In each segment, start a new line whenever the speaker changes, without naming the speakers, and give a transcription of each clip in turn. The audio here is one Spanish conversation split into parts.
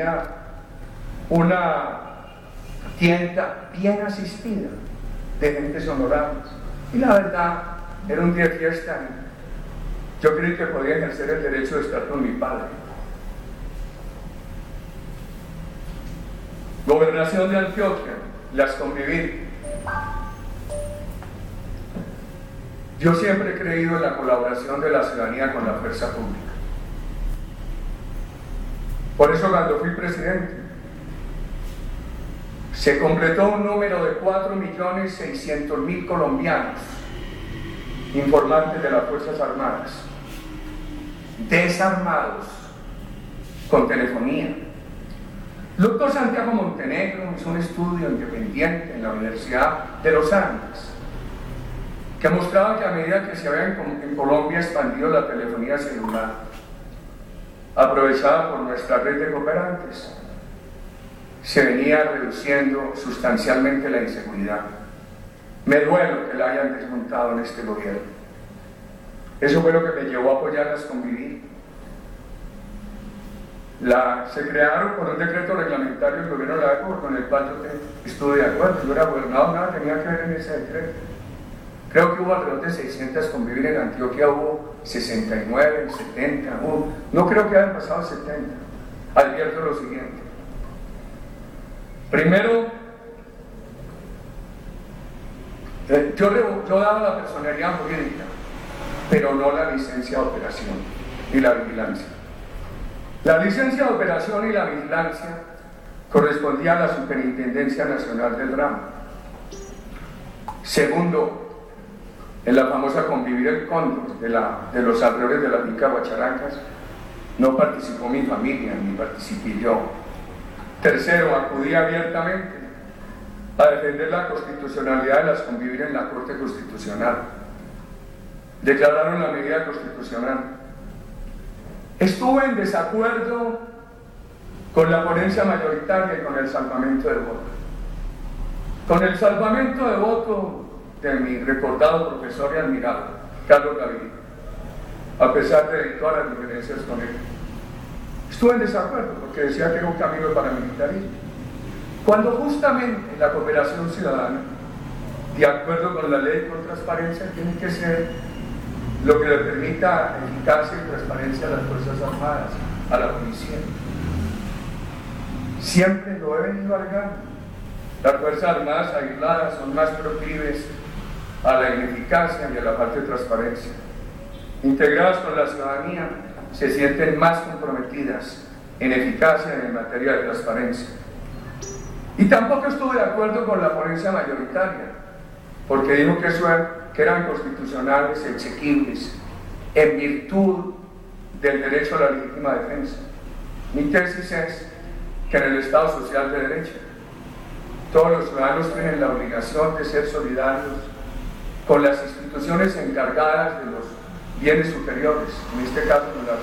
tenía una tienda bien asistida de gentes honorables. Y la verdad, era un día de fiesta. Yo creí que podía ejercer el derecho de estar con mi padre. Gobernación de Antioquia, las conviví. Yo siempre he creído en la colaboración de la ciudadanía con la fuerza pública. Por eso cuando fui presidente, se completó un número de 4.600.000 colombianos informantes de las Fuerzas Armadas, desarmados, con telefonía. El doctor Santiago Montenegro hizo un estudio independiente en la Universidad de los Andes que mostraba que a medida que se había en Colombia expandido la telefonía celular, aprovechada por nuestra red de cooperantes, se venía reduciendo sustancialmente la inseguridad. Me duele que la hayan desmontado en este gobierno. Eso fue lo que me llevó a apoyarlas Convivir. Se crearon por un decreto reglamentario del gobierno de la época con el cual yo estuve de acuerdo. Yo era gobernador, nada tenía que ver en ese decreto. Creo que hubo alrededor de 600 Convivir en Antioquia, hubo 69, 70, no creo que hayan pasado 70. Advierto lo siguiente. Primero, yo daba la personería jurídica, pero no la licencia de operación y la vigilancia. La licencia de operación y la vigilancia correspondía a la Superintendencia Nacional del Ramo. Segundo, en la famosa Convivir el Cóndor de los alrededores de la finca Guacharancas, no participó mi familia, ni participé yo. Tercero, acudí abiertamente a defender la constitucionalidad de las Convivir en la Corte Constitucional. Declararon la medida constitucional. Estuve en desacuerdo con la ponencia mayoritaria y con el salvamento del voto. Con el salvamento de voto de mi recordado profesor y admirado, Carlos Gaviria, a pesar de todas las diferencias con él. Estuve en desacuerdo porque decía que era un camino de paramilitarismo. Cuando justamente la cooperación ciudadana, de acuerdo con la ley con transparencia, tiene que ser lo que le permita eficacia y transparencia a las Fuerzas Armadas, a la policía. Siempre lo he venido alegando. Las Fuerzas Armadas aisladas son más proclives a la ineficacia y a la falta de transparencia. Integradas con la ciudadanía, se sienten más comprometidas en eficacia y en materia de transparencia. Y tampoco estuve de acuerdo con la ponencia mayoritaria, porque dijo que eran constitucionales, exequibles, en virtud del derecho a la legítima defensa. Mi tesis es que en el Estado Social de Derecho, todos los ciudadanos tienen la obligación de ser solidarios con las instituciones encargadas de los bienes superiores, en este caso con las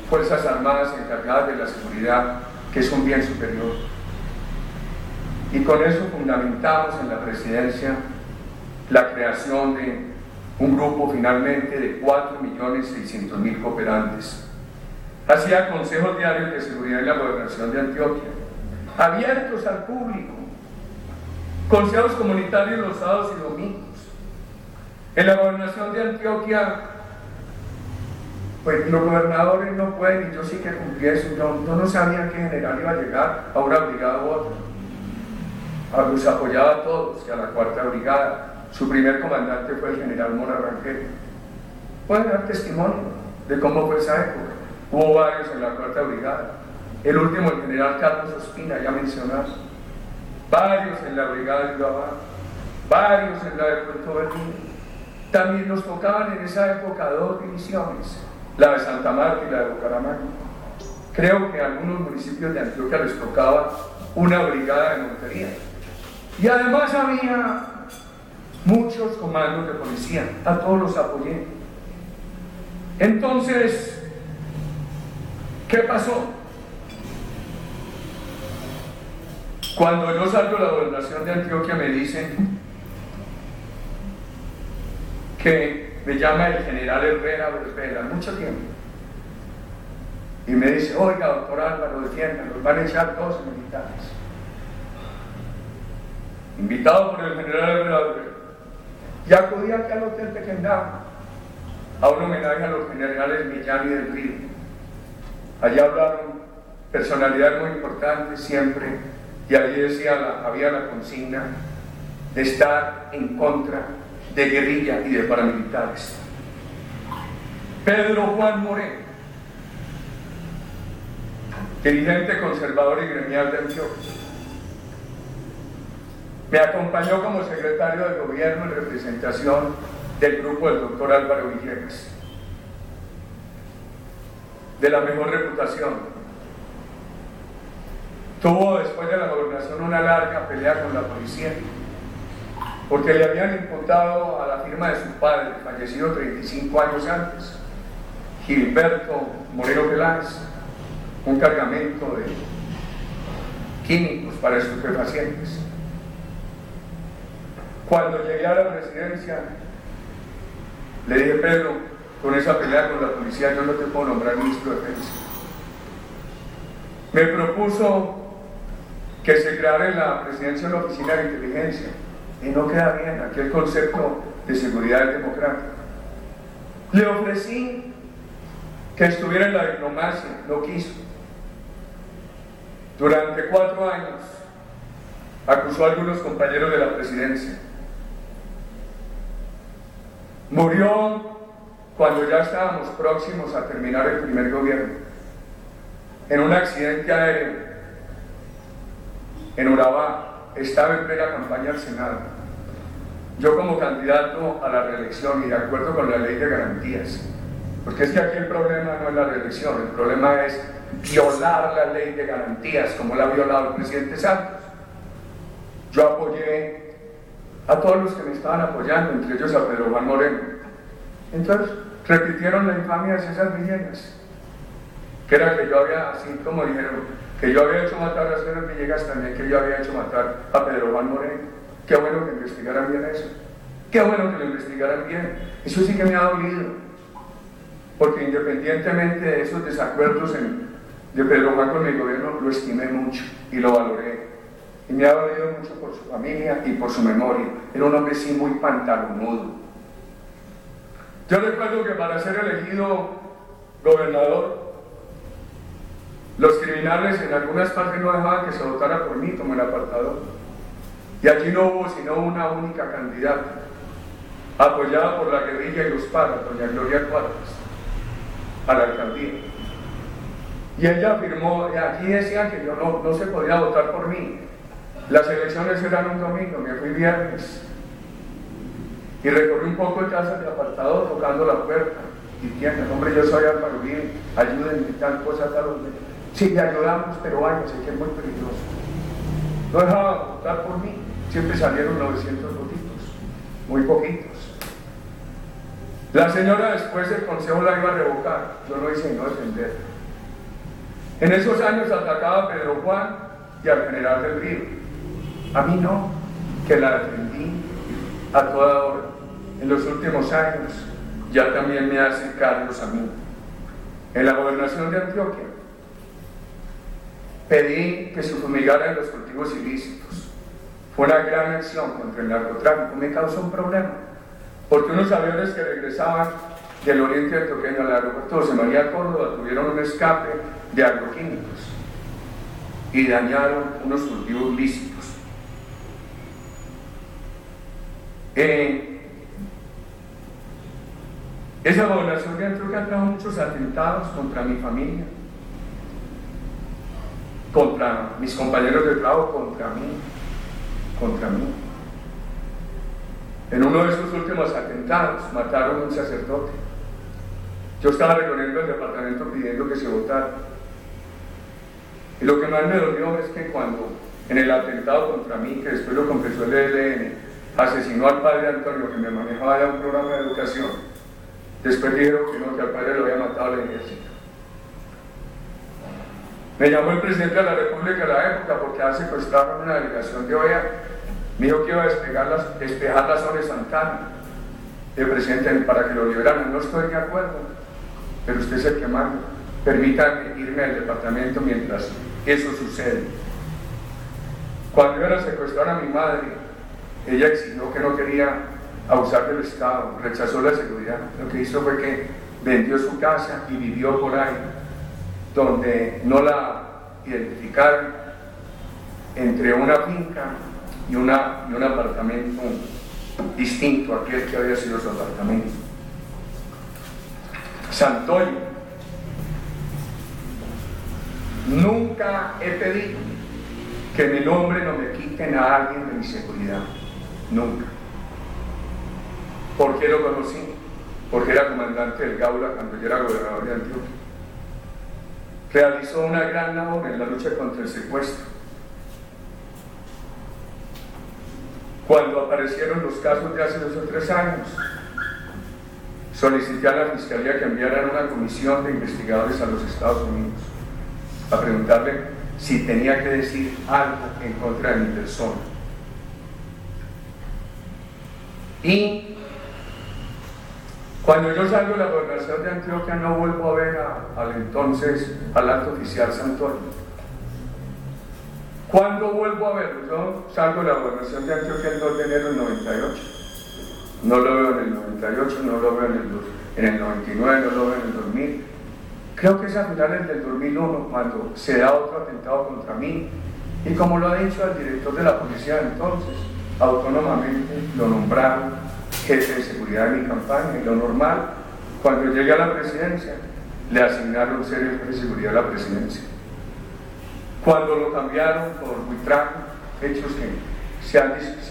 Fuerzas Armadas encargadas de la seguridad, que es un bien superior. Y con eso fundamentamos en la presidencia la creación de un grupo finalmente de 4.600.000 cooperantes. Hacía consejos diarios de seguridad en la gobernación de Antioquia, abiertos al público, consejos comunitarios los sábados y domingos. En la gobernación de Antioquia, pues los gobernadores no pueden, y yo sí que cumplí eso. Yo no sabía que general iba a llegar a una brigada u otra. Los apoyaba a todos, y a la cuarta brigada. Su primer comandante fue el general Mora Rangel. Pueden dar testimonio de cómo fue esa época. Hubo varios en la cuarta brigada. El último, el general Carlos Ospina, ya mencionado. Varios en la brigada de Urabá. Varios en la de Puerto Berlín. También nos tocaban en esa época 2 divisiones, la de Santa Marta y la de Bucaramanga. Creo que a algunos municipios de Antioquia les tocaba una brigada de montería. Y además había muchos comandos de policía, a todos los apoyé. Entonces, ¿qué pasó? Cuando yo salgo de la gobernación de Antioquia me dicen que me llama el general Herrera Vela, mucho tiempo, y me dice: oiga, doctor Álvaro, defiendan, los van a echar 12 militares. Invitado por el general Álvaro, y acudí aquí al Hotel Tequendama a un homenaje a los generales Millán y del Río. Allá hablaron personalidades muy importantes siempre, y allí había la consigna de estar en contra de guerrilla y de paramilitares. Pedro Juan Moreno, dirigente conservador y gremial de Antioquia, me acompañó como secretario de gobierno en representación del grupo del doctor Álvaro Villegas, de la mejor reputación. Tuvo después de la gobernación una larga pelea con la policía, porque le habían imputado a la firma de su padre, fallecido 35 años antes, Gilberto Moreno Peláez, un cargamento de químicos para estupefacientes. Cuando llegué a la presidencia, le dije: Pedro, con esa pelea con la policía yo no te puedo nombrar ministro de Defensa. Me propuso que se creara en la presidencia una oficina de inteligencia, y no queda bien aquel concepto de seguridad democrática. Le ofrecí que estuviera en la diplomacia, no quiso. Durante 4 años acusó a algunos compañeros de la presidencia. Murió cuando ya estábamos próximos a terminar el primer gobierno, en un accidente aéreo en Urabá. Estaba en plena campaña al Senado, yo como candidato a la reelección y de acuerdo con la ley de garantías, porque es que aquí el problema no es la reelección, el problema es violar la ley de garantías como la ha violado el presidente Santos. Yo apoyé a todos los que me estaban apoyando, entre ellos a Pedro Juan Moreno. Entonces repitieron la infamia de César Villegas, que era que yo había, así como dijeron, que yo había hecho matar a César Villegas, también que yo había hecho matar a Pedro Juan Moreno. Qué bueno que investigaran bien eso, qué bueno que lo investigaran bien. Eso sí que me ha dolido, porque independientemente de esos desacuerdos de Pedro Juan con mi gobierno, lo estimé mucho y lo valoré. Y me ha dolido mucho por su familia y por su memoria. Era un hombre sí muy pantalonudo. Yo recuerdo que para ser elegido gobernador, los criminales en algunas partes no dejaban que se votara por mí como el apartador. Y allí no hubo sino una única candidata, apoyada por la guerrilla y los paras, doña Gloria Cuadras, a la alcaldía. Y ella afirmó, aquí decían que yo no se podía votar por mí. Las elecciones eran un domingo, me fui viernes. Y recorrí un poco de casa de apartado tocando la puerta, diciendo: hombre, yo soy Álvaro Uribe, ayúdenme, tal cosa, tal otra. Sí, le ayudamos, pero váyase, que es muy peligroso. No dejaba votar por mí, siempre salieron 900 votitos, muy poquitos. La señora después del consejo la iba a revocar, yo no hice sino defender. En esos años atacaba a Pedro Juan y al general del Río. A mí no, que la defendí a toda hora. En los últimos años ya también me hacen cargos a mí. En la gobernación de Antioquia pedí que se fumigaran los cultivos ilícitos. Fue una gran acción contra el narcotráfico. Me causó un problema, porque unos aviones que regresaban del oriente antioqueño al aeropuerto José María Córdoba tuvieron un escape de agroquímicos y dañaron unos cultivos lícitos. Esa gobernación de Antioquia trajo muchos atentados contra mi familia, contra mis compañeros de trabajo, contra mí. En uno de esos últimos atentados mataron a un sacerdote. Yo estaba recorriendo el departamento pidiendo que se votara. Y lo que más me dolió es que cuando en el atentado contra mí, que después lo confesó el ELN, asesinó al padre Antonio, que me manejaba ya un programa de educación, después dijeron que no, que al padre lo había matado el ejército. Me llamó el presidente de la República de la época porque hace secuestraron una delegación de OEA. Me dijo que iba a despejar la zona de Santana. El presidente, para que lo liberaran. No estoy de acuerdo, pero usted es el que manda. permítanme irme al departamento mientras eso sucede. Cuando iban a secuestrar a mi madre, ella exigió que no quería abusar del Estado, rechazó la seguridad. Lo que hizo fue que vendió su casa y vivió por ahí, donde no la identificaron, entre una finca y un apartamento distinto a aquel que había sido su apartamento. Santoyo, nunca he pedido que mi nombre no me quiten a alguien de mi seguridad, nunca. ¿Por qué lo conocí? Porque era comandante del Gaula cuando yo era gobernador de Antioquia. Realizó una gran labor en la lucha contra el secuestro. Cuando aparecieron los casos de hace 2 o 3 años, solicité a la Fiscalía que enviaran una comisión de investigadores a los Estados Unidos a preguntarle si tenía que decir algo en contra de mi persona. Y cuando yo salgo de la gobernación de Antioquia no vuelvo a ver al alto oficial Santoyo. ¿Cuándo vuelvo a verlo? Yo salgo de la gobernación de Antioquia el 2 de enero del 98. No lo veo en el 98, no lo veo en el 99, no lo veo en el 2000. Creo que es a finales del 2001 cuando se da otro atentado contra mí. Y como lo ha dicho el director de la policía de entonces, autónomamente lo nombraron jefe de seguridad de mi campaña. Y lo normal, cuando llegué a la presidencia, le asignaron ser jefe de seguridad a la presidencia. Cuando lo cambiaron por Buitrago, hechos que se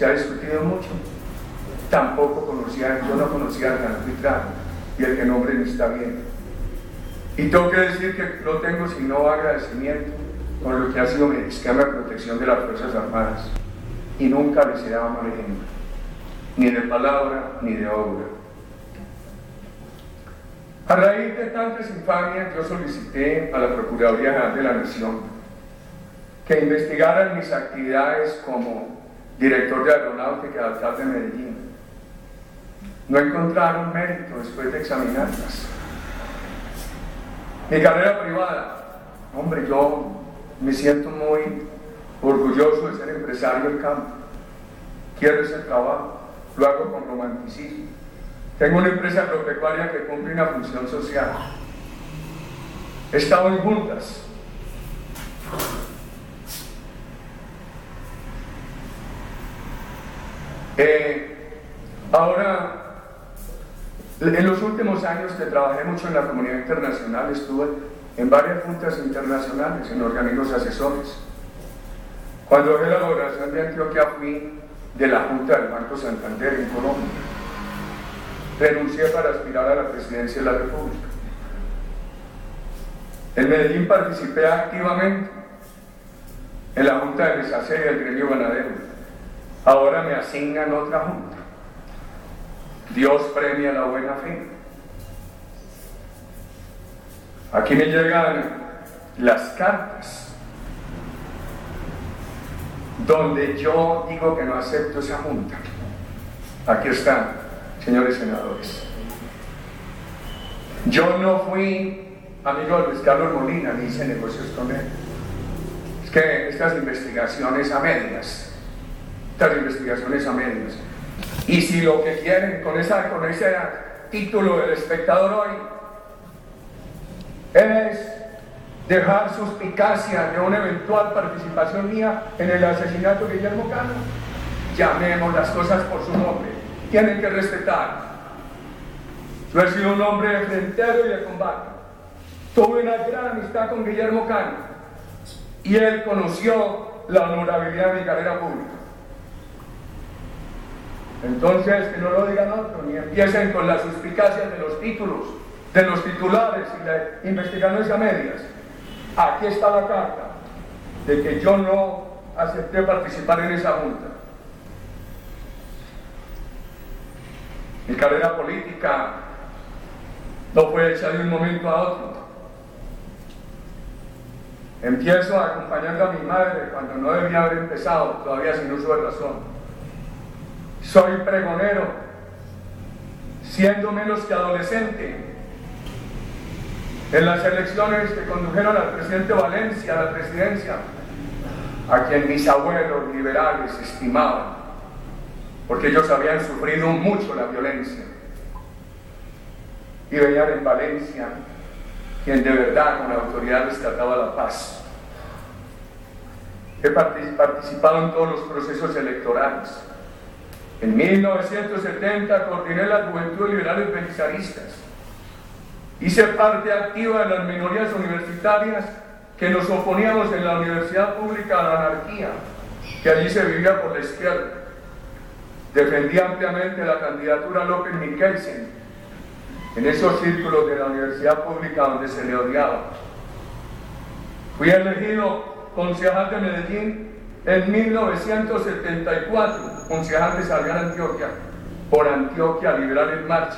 ha discutido mucho, tampoco yo no conocía al gran Buitrago, y el que nombre no está bien. Y tengo que decir que no tengo sino agradecimiento con lo que ha sido mi esquema de protección de las Fuerzas Armadas, y nunca les he dado mal ejemplo, ni de palabra ni de obra. A raíz de tantas infamias, yo solicité a la Procuraduría General de la Nación que investigaran mis actividades como director de aeronáutica y alcalde de Medellín. No encontraron mérito después de examinarlas. Mi carrera privada, hombre, yo me siento muy orgulloso de ser empresario del campo. Quiero ese trabajo, lo hago con romanticismo. Tengo una empresa agropecuaria que cumple una función social. He estado en juntas. Ahora, en los últimos años que trabajé mucho en la comunidad internacional, estuve en varias juntas internacionales, en organismos asesores. Cuando dejé la gobernación de Antioquia fui de la Junta del Banco Santander en Colombia. Renuncié para aspirar a la presidencia de la República. En Medellín participé activamente en la Junta de Mesacé y del gremio ganadero. Ahora me asignan otra junta. Dios premia la buena fe. Aquí me llegan las cartas donde yo digo que no acepto esa junta. Aquí están, señores senadores. Yo no fui amigo de Luis Carlos Molina, ni hice negocios con él. Es que estas investigaciones a medias. Y si lo que quieren con ese título del Espectador hoy es dejar suspicacia de una eventual participación mía en el asesinato de Guillermo Cano, llamemos las cosas por su nombre. Tienen que respetar. Yo he sido un hombre de frentero y de combate. Tuve una gran amistad con Guillermo Cano y él conoció la honorabilidad de mi carrera pública. Entonces, que no lo digan otros, ni empiecen con las suspicacias de los títulos, de los titulares y de investigaciones a medias. Aquí está la carta de que yo no acepté participar en esa junta. Mi carrera política no fue hecha de un momento a otro. Empiezo acompañando a mi madre cuando no debía haber empezado, todavía sin uso de razón. Soy pregonero, siendo menos que adolescente. en las elecciones que condujeron al presidente Valencia a la presidencia, a quien mis abuelos liberales estimaban, porque ellos habían sufrido mucho la violencia, y veían en Valencia quien de verdad con la autoridad rescataba la paz. He participado en todos los procesos electorales. En 1970 coordiné las Juventudes Liberales Belisaristas. Hice parte activa de las minorías universitarias que nos oponíamos en la universidad pública a la anarquía, que allí se vivía por la izquierda. Defendí ampliamente la candidatura a López Michelsen en esos círculos de la universidad pública donde se le odiaba. Fui elegido concejal de Medellín en 1974, concejal de Salgar, Antioquia, por Antioquia Liberal en Marcha,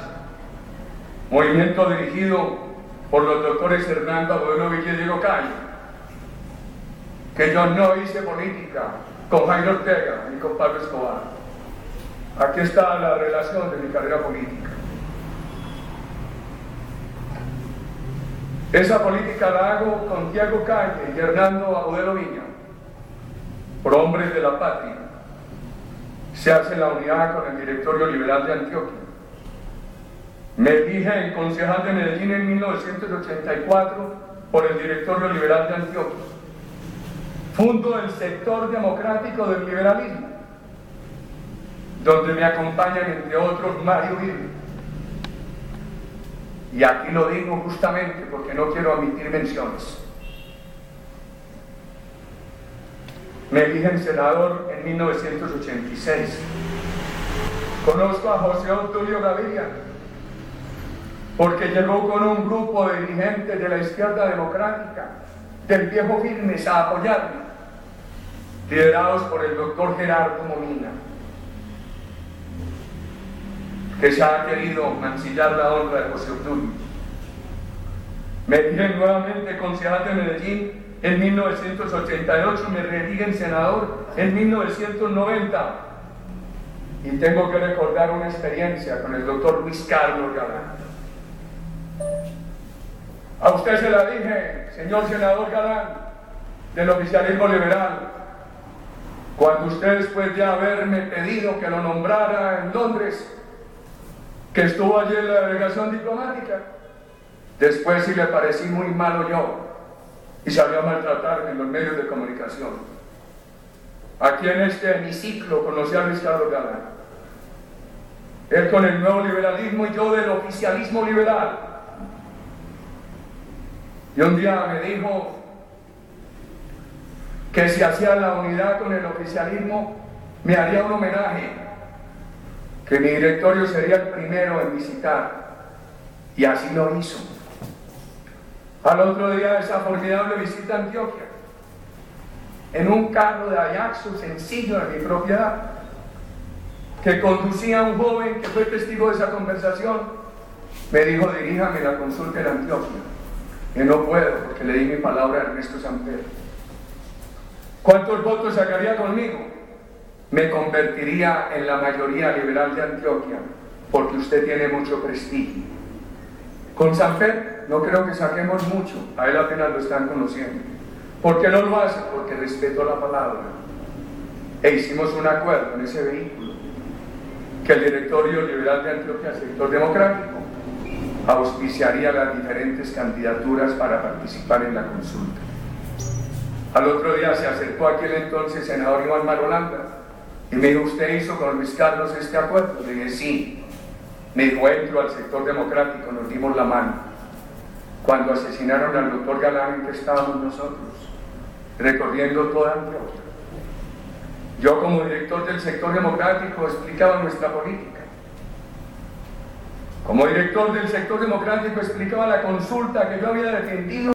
movimiento dirigido por los doctores Hernando Abuelovich y Diego Calle, que yo no hice política con Jairo Ortega ni con Pablo Escobar. Aquí está la relación de mi carrera política. Esa política la hago con Diego Calle y Hernando Abuelovich, por hombres de la patria. Se hace la unidad con el Directorio Liberal de Antioquia. Me elige en concejal de Medellín en 1984 por el Directorio Liberal de Antioquia. Fundo el sector democrático del liberalismo, donde me acompañan, entre otros, Mario Uribe. Y aquí lo digo justamente porque no quiero omitir menciones. Me eligen senador en 1986. Conozco a José Obdulio Gaviria porque llegó con un grupo de dirigentes de la izquierda democrática, del viejo Firmes, a apoyarme, liderados por el doctor Gerardo Molina, que se ha querido mancillar la honra de José Obdulio. Me eligen nuevamente concejal de Medellín en 1988, me reeligen senador en 1990. Y tengo que recordar una experiencia con el doctor Luis Carlos Galán. A usted se la dije, señor senador Galán, del oficialismo liberal, cuando usted, después de haberme pedido que lo nombrara en Londres, que estuvo allí en la delegación diplomática, después sí le parecí muy malo yo y salió a maltratarme en los medios de comunicación. Aquí en este hemiciclo conocí a Luis Carlos Galán. Él con el nuevo liberalismo y yo del oficialismo liberal. Y un día me dijo que si hacía la unidad con el oficialismo me haría un homenaje, que mi directorio sería el primero en visitar, y así lo hizo. Al otro día de esa formidable visita a Antioquia, en un carro de Ajaxo sencillo de mi propiedad, que conducía un joven que fue testigo de esa conversación, me dijo: diríjame la consulta en Antioquia. Y no puedo, porque le di mi palabra a Ernesto Samper. ¿Cuántos votos sacaría conmigo? Me convertiría en la mayoría liberal de Antioquia, porque usted tiene mucho prestigio. Con Samper no creo que saquemos mucho, a él apenas lo están conociendo. ¿Por qué no lo hace? Porque respeto la palabra. E hicimos un acuerdo en ese vehículo, que el Directorio Liberal de Antioquia, sector democrático, auspiciaría las diferentes candidaturas para participar en la consulta. Al otro día se acercó aquel entonces senador Iván Marolanda y me dijo: ¿usted hizo con Luis Carlos este acuerdo? Le dije: sí. Me dijo: entro al sector democrático, nos dimos la mano. Cuando asesinaron al doctor Galán, ¿en qué estábamos nosotros? Recorriendo toda Antioquia. Yo, como director del sector democrático, explicaba nuestra política. Como director del sector democrático explicaba la consulta que yo había defendido